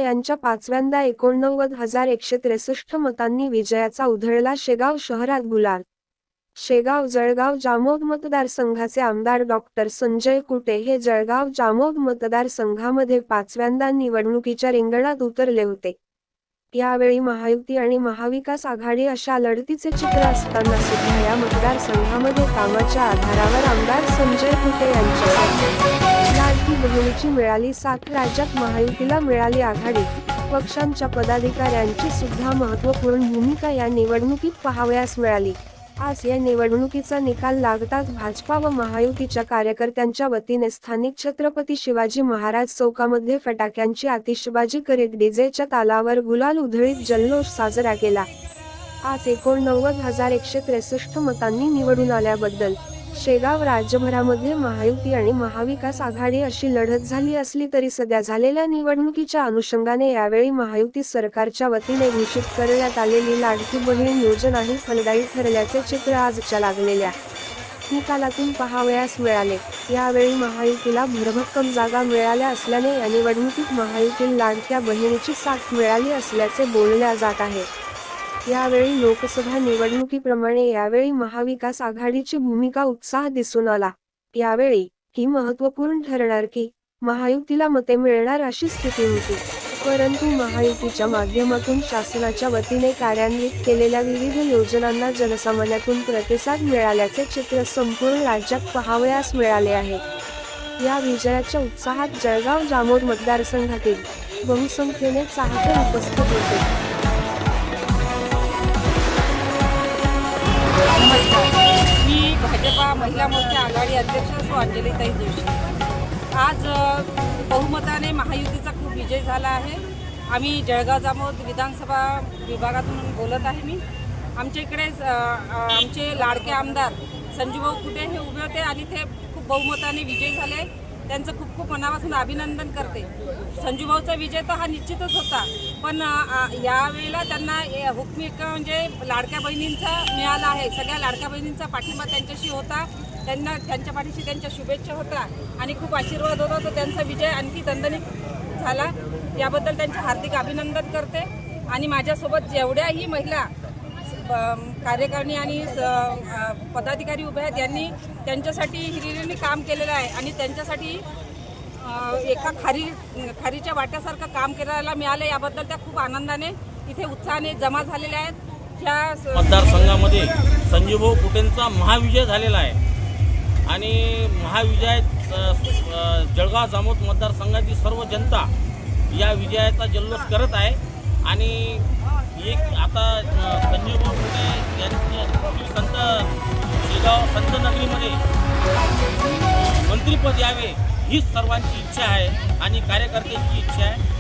यांच्या पाचव्यांदा 89,163 मतांनी विजयाचा उधळला शेगाव शहरात गुलाल। शेगाव जळगाव जामोद मतदारसंघाचे आमदार डॉक्टर संजय कुटे हे जळगाव जामोद मतदारसंघामध्ये पाचव्यांदा निवडणुकीच्या रिंगणात उतरले होते। यावेळी महायुती आणि महाविकास आघाडी अशा लढतीचे चित्र असताना सुद्धा या मतदारसंघामध्ये कामाच्या आधारावर आमदार संजय कुटे यांच्यासाठी लाडकी बहिणीची मिळाली साथ। राज्यात महायुतीला मिळाली आघाडी, पक्षांच्या पदाधिकाऱ्यांची सुद्धा महत्त्वपूर्ण भूमिका या निवडणुकीत पाहावयास मिळाली। आज या निवडणुकीचा निकाल लागताच भाजपा व महायुतीच्या कार्यकर्त्यांच्या वतीने स्थानिक छत्रपती शिवाजी महाराज चौकामध्ये फटाक्यांची आतिषबाजी करीत डीजेच्या तालावर गुलाल उधळीत जल्लोष साजरा केला। आज 89,163 मतांनी निवडून आल्याबद्दल शेगाव राज्यभरामध्ये महायुती आणि महाविकास आघाडी अशी लढत झाली असली तरी सध्या झालेल्या निवडणुकीच्या अनुषंगाने यावेळी महायुती सरकारच्या वतीने घोषित करण्यात आलेली लाडकी बहीण योजना ही फलदायी ठरल्याचे चित्र आजच्या लागलेल्या निकालातून पाहावयास मिळाले। यावेळी महायुतीला भरभक्कम जागा मिळाल्या असल्याने या निवडणुकीत महायुतीला लाडक्या बहिणीची साथ मिळाली असल्याचे बोलल्या जात आहे। यावेळी लोकसभा निवडणुकीप्रमाणे यावेळी महाविकास आघाडीची भूमिका उत्साह दिसून आला। यावेळी ही महत्त्वपूर्ण ठरणार की महायुतीला मते मिळणार अशी स्थिती होती, परंतु महायुतीच्या माध्यमातून शासनाच्या वतीने कार्यान्वित केलेल्या विविध योजनांना जनसामान्यातून प्रतिसाद मिळाल्याचे चित्र संपूर्ण राज्यात पाहावयास मिळाले आहे। या विजयाच्या उत्साहात जळगाव जामोद मतदारसंघातील बहुसंख्येने चाहते उपस्थित होते। मी भाजपा महिला मोर्चा आघाडी अध्यक्ष अंजलीताई जोशी। आज बहुमताने महायुतीचा खूप विजय झाला आहे। आम्ही जळगाव जामोद विधानसभा विभागातून बोलत आहे। मी आमच्या इकडे आमचे लाडके आमदार संजूभाऊ कुटे हे उभे होते आणि ते खूप बहुमताने विजय झाले। त्यांचं खूप खूप मनापासून अभिनंदन करते। संजूभाऊचा विजय तर हा निश्चितच होता, पण यावेळेला त्यांना हुकमी म्हणजे लाडक्या बहिणींचा मिळाला आहे। सगळ्या लाडक्या बहिणींचा पाठिंबा त्यांच्याशी होता, त्यांच्या पाठीशी त्यांच्या शुभेच्छा होत्या आणि खूप आशीर्वाद होता, तर त्यांचा विजय आणखी दणदणीत झाला। याबद्दल त्यांचे हार्दिक अभिनंदन करते। आणि माझ्यासोबत जेवढ्याही महिला कार्यकारिणी आणि पदाधिकारी उभे आहेत यांनी त्यांच्यासाठी हिरिरीने काम केलेलं आहे आणि त्यांच्यासाठी एका खारीच्या वाट्यासारखं काम करायला मिळाले। याबद्दल त्या खूप आनंदाने इथे उत्साहाने जमा झालेल्या आहेत। ह्या मतदारसंघामध्ये संजूभाऊ कुटेंचा महाविजय झालेला आहे आणि महाविजयात जळगाव जामोद मतदारसंघाची सर्व जनता या विजयाचा जल्लोष करत आहे। आणि एक आता संजूभाऊ कुटे यांची शेगाव संतनगरीमध्ये मंत्रिपद यावे हीच सर्वांची इच्छा आहे आणि कार्यकर्त्यांची इच्छा आहे।